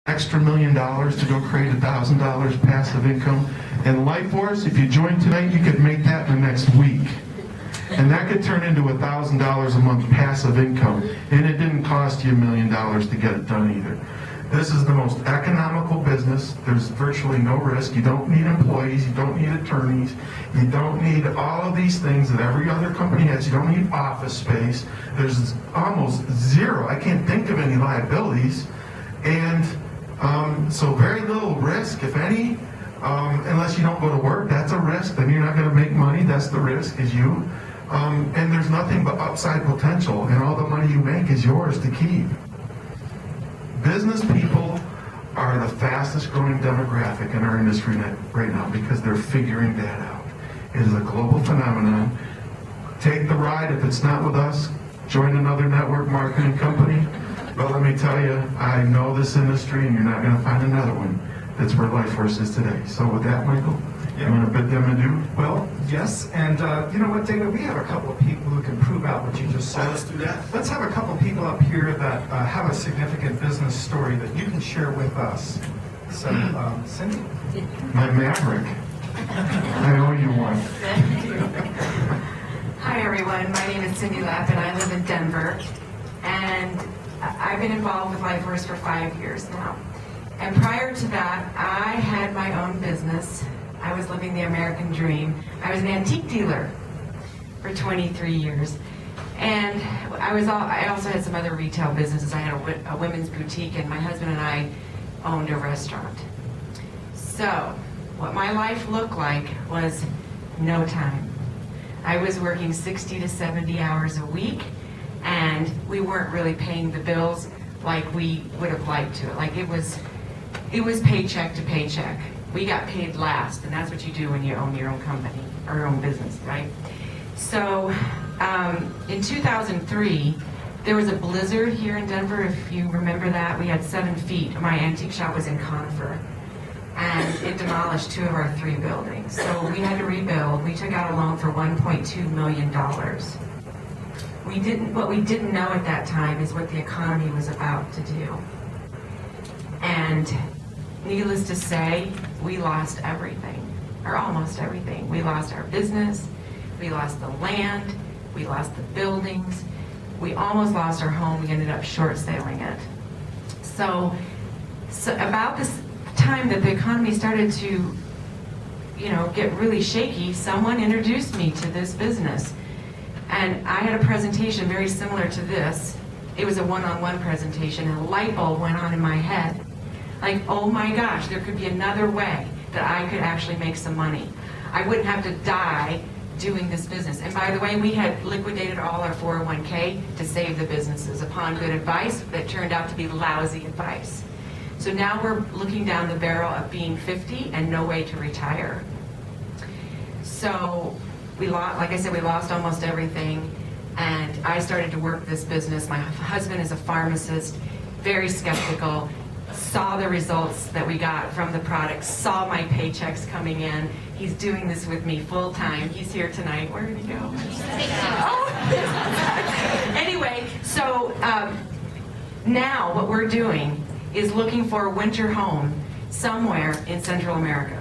extra $1 million to go create $1,000 passive income. And Life Force, if you join tonight, you could make that in the next week. And that could turn into $1,000 a month passive income. And it didn't cost you $1 million to get it done either. This is the most economical business. There's virtually no risk. You don't need employees. You don't need attorneys. You don't need all of these things that every other company has. You don't need office space. There's almost zero. I can't think of any liabilities. And so very little risk, if any, unless you don't go to work. That's a risk. Then you're not going to make money. That's the risk, is you. And there's nothing but upside potential. And all the money you make is yours to keep. Business people are the fastest growing demographic in our industry right now because they're figuring that out. It is a global phenomenon. Take the ride. If it's not with us, join another network marketing company. But let me tell you, I know this industry, and you're not going to find another one that's where Life Force is today. So with that, Michael, you want to bid them adieu? Well, yes, and you know what, David, we have a couple of people who can prove out what you just said. Let's do that. Let's have a couple of people up here that have a significant business story that you can share with us. So, Cindy? My Maverick. I owe you one. Hi, everyone. My name is Cindy Laap, and I live in Denver. And I've been involved with Life Force for 5 years now. And prior to that, I had my own business. I was living the American dream. I was an antique dealer for 23 years. And I also had some other retail businesses. I had a women's boutique, and my husband and I owned a restaurant. So what my life looked like was no time. I was working 60 to 70 hours a week, and we weren't really paying the bills like we would have liked to. Like it was paycheck to paycheck. We got paid last, and that's what you do when you own your own company or your own business, right? So in 2003, there was a blizzard here in Denver, if you remember that. We had 7 feet. My antique shop was in Conifer, and it demolished 2 of our 3 buildings. So we had to rebuild. We took out a loan for $1.2 million. What we didn't know at that time is what the economy was about to do. And needless to say, we lost everything, or almost everything. We lost our business, we lost the land, we lost the buildings, we almost lost our home. We ended up short selling it. So about this time that the economy started to, get really shaky, someone introduced me to this business. And I had a presentation very similar to this. It was a one-on-one presentation, and a light bulb went on in my head. Like, oh my gosh, there could be another way that I could actually make some money. I wouldn't have to die doing this business. And by the way, we had liquidated all our 401k to save the businesses upon good advice that turned out to be lousy advice. So now we're looking down the barrel of being 50 and no way to retire. So like I said, we lost almost everything, and I started to work this business. My husband is a pharmacist, very skeptical, saw the results that we got from the products, saw my paychecks coming in. He's doing this with me full time. He's here tonight. Where did he go? Oh. Anyway, so now what we're doing is looking for a winter home somewhere in Central America.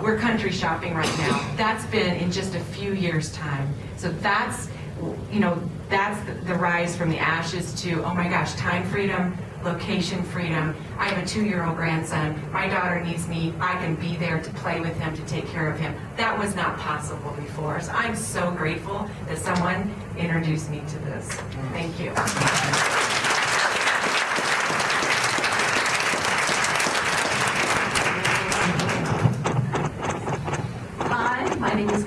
We're country shopping right now. That's been in just a few years' time. So that's the rise from the ashes to, oh my gosh, time freedom, location freedom. I have a 2-year-old grandson. My daughter needs me. I can be there to play with him, to take care of him. That was not possible before. So I'm so grateful that someone introduced me to this. Thank you. My name is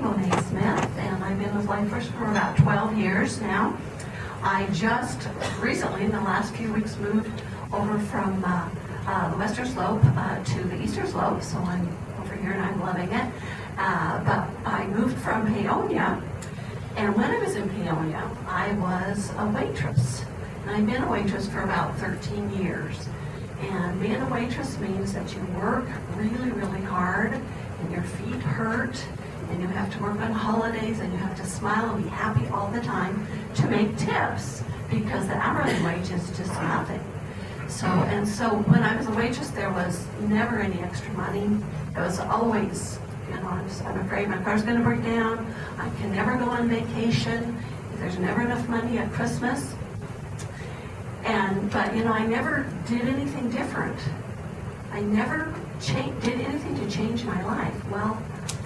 Mon Smith, and I've been with Life Force for about 12 years now. I just recently, in the last few weeks, moved over from the western slope to the eastern slope, so I'm over here and I'm loving it. But I moved from Peonia, and when I was in Peonia, I was a waitress. And I've been a waitress for about 13 years. And being a waitress means that you work really, really hard, and your feet hurt, and you have to work on holidays, and you have to smile and be happy all the time to make tips, because the hourly wage is just nothing. So when I was a waitress, there was never any extra money. It was always, I'm afraid my car's going to break down. I can never go on vacation. There's never enough money at Christmas. But I never did anything different. I never did anything to change my life. Well,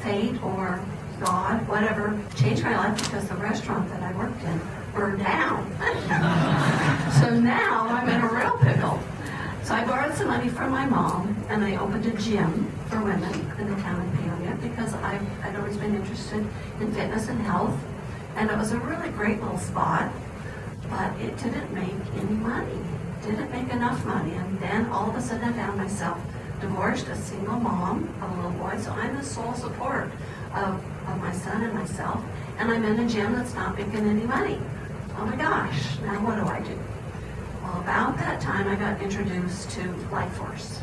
fate or God, whatever, changed my life because the restaurant that I worked in burned down. So now I'm in a real pickle. So I borrowed some money from my mom, and I opened a gym for women in the town of Peonia because I'd always been interested in fitness and health. And it was a really great little spot, but it didn't make any money. Didn't make enough money. And then all of a sudden I found myself divorced, a single mom of a little boy. So I'm the sole support of my son and myself. And I'm in a gym that's not making any money. Oh my gosh, now what do I do? Well, about that time I got introduced to Life Force.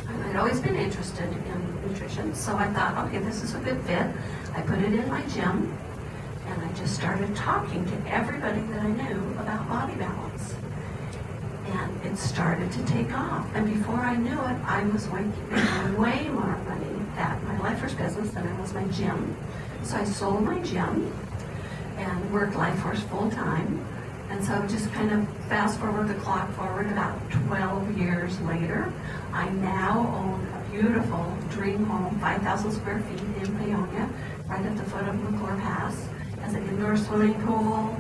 And I'd always been interested in nutrition, so I thought, okay, this is a good fit. I put it in my gym, and I just started talking to everybody that I knew about body balance. And it started to take off. And before I knew it, I was making way more money at my Life Force business than I was my gym. So I sold my gym and worked Life Force full time. And so just kind of fast forward the clock forward about 12 years later, I now own a beautiful dream home, 5,000 square feet in Peonia, right at the foot of McClure Pass. Has an indoor swimming pool,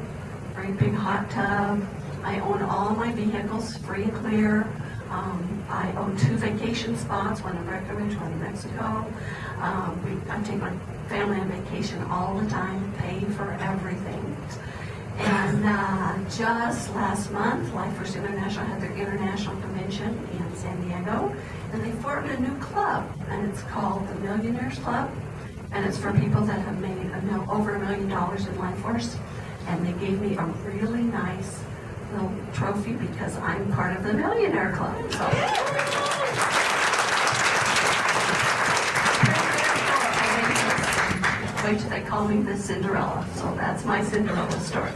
very big hot tub. I own all my vehicles free and clear. I own 2 vacation spots, one in Breckenridge, one in Mexico. I take my family on vacation all the time, pay for everything. And just last month, Life Force International had their international convention in San Diego, and they formed a new club, and it's called the Millionaires Club, and it's for people that have made over $1 million in Life Force, and they gave me a really nice little trophy because I'm part of the Millionaire Club. Wait till they call me the Cinderella. So that's my Cinderella story.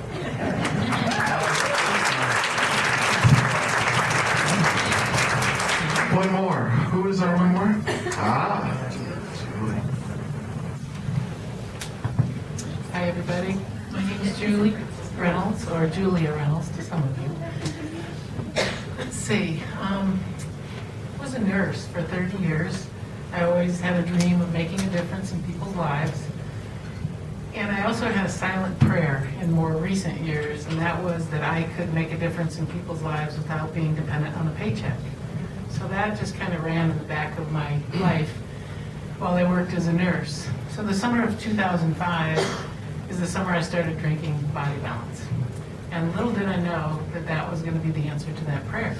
One more. Who is our one more? Julie. Hi, everybody. My name is Julie Reynolds, or Julia Reynolds to some of you. Let's see. I was a nurse for 30 years. I always had a dream of making a difference in people's lives. And I also had a silent prayer in more recent years, and that was that I could make a difference in people's lives without being dependent on a paycheck. So that just kind of ran in the back of my life while I worked as a nurse. So the summer of 2005 is the summer I started drinking Body Balance. And little did I know that that was going to be the answer to that prayer.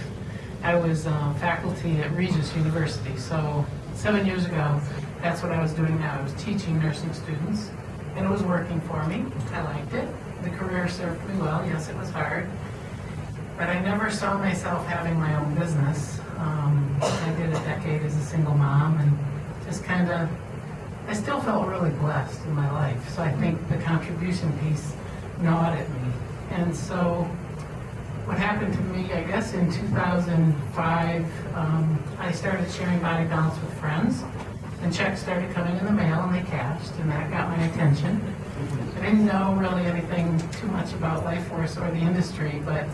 I was faculty at Regis University, so 7 years ago, that's what I was doing now. I was teaching nursing students. And it was working for me. I liked it. The career served me well. Yes, it was hard. But I never saw myself having my own business. I did a decade as a single mom and just kind of, I still felt really blessed in my life. So I think the contribution piece gnawed at me. And so what happened to me, I guess in 2005, I started sharing Body Balance with friends. And checks started coming in the mail, and they cashed, and that got my attention. I didn't know really anything too much about Life Force or the industry, but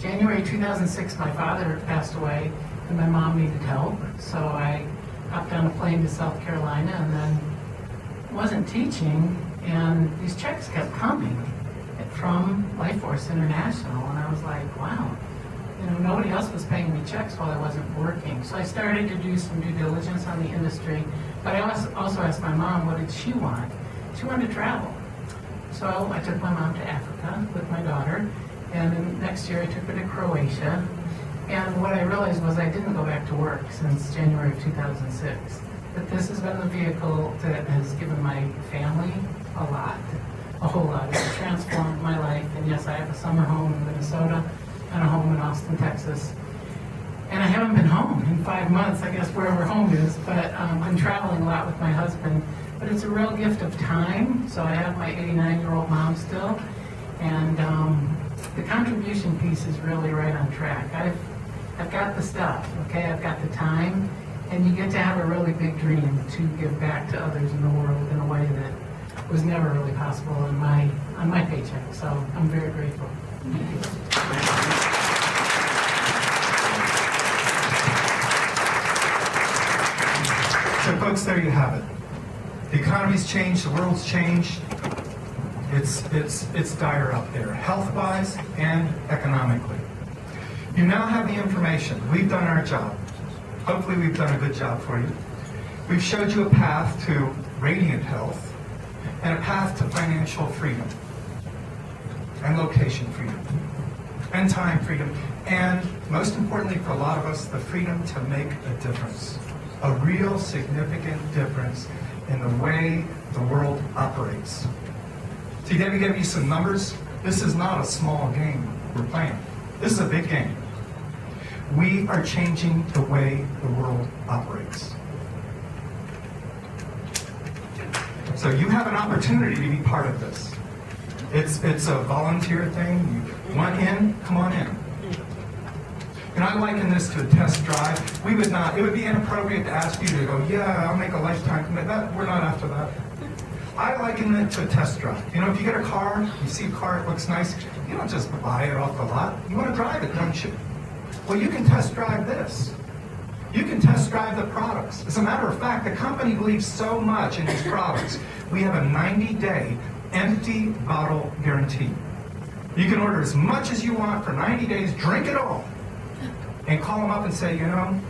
January 2006, my father passed away, and my mom needed help. So I hopped on a plane to South Carolina, and then wasn't teaching, and these checks kept coming from Life Force International, and I was like, wow. Nobody else was paying me checks while I wasn't working. So I started to do some due diligence on the industry. But I also asked my mom, what did she want? She wanted to travel. So I took my mom to Africa with my daughter. And then next year I took her to Croatia. And what I realized was I didn't go back to work since January of 2006. But this has been the vehicle that has given my family a lot, a whole lot. It's transformed my life. And yes, I have a summer home in Minnesota and a home in Austin, Texas. And I haven't been home in 5 months, I guess, wherever home is, but I'm traveling a lot with my husband. But it's a real gift of time. So I have my 89-year-old mom still, and the contribution piece is really right on track. I've got the stuff, okay? I've got the time, and you get to have a really big dream to give back to others in the world in a way that was never really possible on my paycheck. So I'm very grateful. Thank you. So folks, there you have it. The economy's changed, the world's changed. It's dire out there, health-wise and economically. You now have the information. We've done our job. Hopefully we've done a good job for you. We've showed you a path to radiant health and a path to financial freedom and location freedom and time freedom, and most importantly for a lot of us, the freedom to make a difference, a real significant difference in the way the world operates. See, Debbie gave you some numbers. This is not a small game we're playing. This is a big game. We are changing the way the world operates. So you have an opportunity to be part of this. It's a volunteer thing. You want in, come on in. And I liken this to a test drive. It would be inappropriate to ask you to go, yeah, I'll make a lifetime commitment. We're not after that. I liken it to a test drive. You know, if you get a car, you see a car, it looks nice, you don't just buy it off the lot. You want to drive it, don't you? Well, you can test drive this. You can test drive the products. As a matter of fact, the company believes so much in these products. We have a 90-day empty bottle guarantee. You can order as much as you want for 90 days, drink it all, and call them up and say, you know,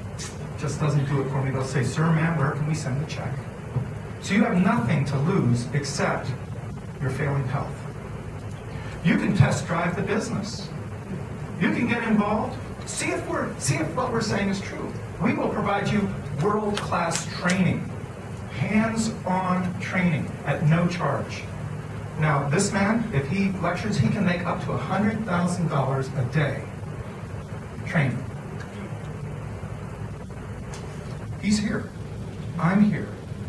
just doesn't do it for me. They'll say, sir, ma'am, where can we send the check? So you have nothing to lose except your failing health. You can test drive the business. You can get involved. See if what we're saying is true. We will provide you world-class training, hands-on training at no charge. Now, this man, if he lectures, he can make up to $100,000 a day training. He's here. I'm here.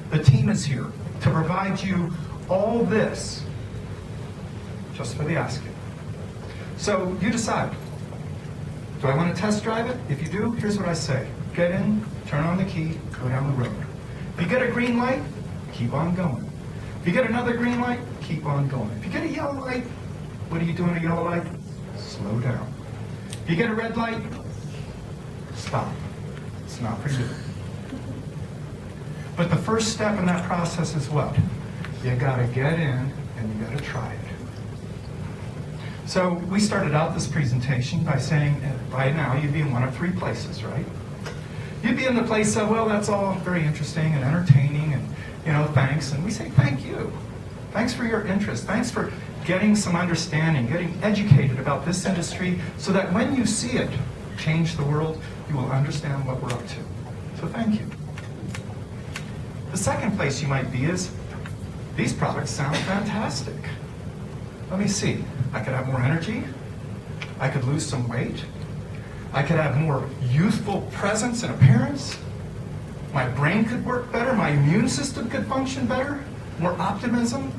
The team is here to provide you all this just for the asking. So you decide. Do I want to test drive it? If you do, here's what I say. Get in, turn on the key, go down the road. If you get a green light, keep on going. If you get another green light, keep on going. If you get a yellow light, what do you do in a yellow light? Slow down. If you get a red light, stop. It's not for you. But the first step in that process is what? You gotta get in and you gotta try it. So we started out this presentation by saying, by now you'd be in one of three places, right? You'd be in the place of, well, that's all very interesting and entertaining and, you know, thanks. And we say, thank you. Thanks for your interest. Thanks for getting some understanding, getting educated about this industry so that when you see it change the world, you will understand what we're up to. So thank you. The second place you might be is, these products sound fantastic. Let me see. I could have more energy. I could lose some weight. I could have more youthful presence and appearance. My brain could work better. My immune system could function better. More optimism.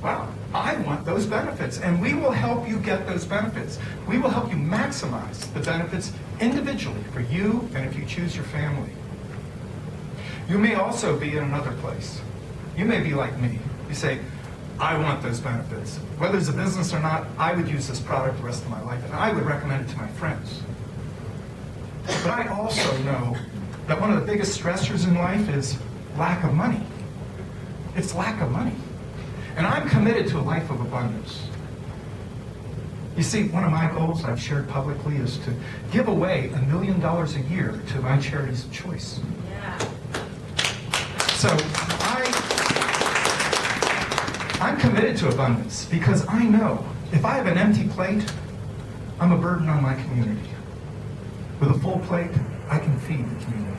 Wow, I want those benefits. And we will help you get those benefits. We will help you maximize the benefits individually for you and if you choose your family. You may also be in another place. You may be like me. You say, I want those benefits. Whether it's a business or not, I would use this product the rest of my life, and I would recommend it to my friends. But I also know that one of the biggest stressors in life is lack of money. It's lack of money. And I'm committed to a life of abundance. You see, one of my goals I've shared publicly is to give away $1 million a year to my charities of choice. So I'm committed to abundance because I know if I have an empty plate, I'm a burden on my community. With a full plate, I can feed the community.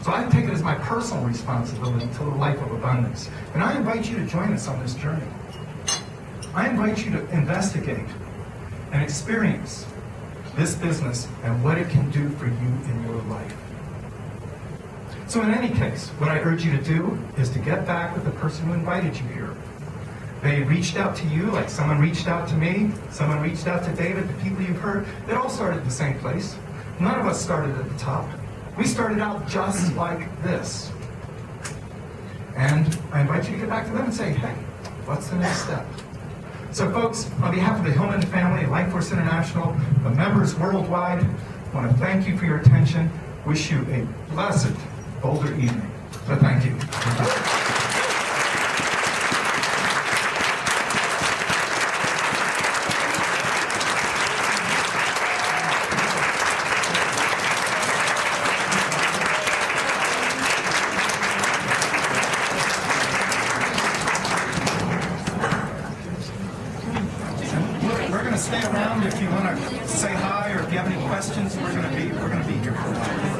So I take it as my personal responsibility to the life of abundance. And I invite you to join us on this journey. I invite you to investigate and experience this business and what it can do for you in your life. So in any case, what I urge you to do is to get back with the person who invited you here. They reached out to you like someone reached out to me, someone reached out to David, the people you've heard. It all started at the same place. None of us started at the top. We started out just like this. And I invite you to get back to them and say, hey, what's the next step? So folks, on behalf of the Hillman family, Life Force International, the members worldwide, I want to thank you for your attention. Wish you a blessed Boulder evening. So thank you. We're going to stay around if you want to say hi or if you have any questions. We're going to be here for a while.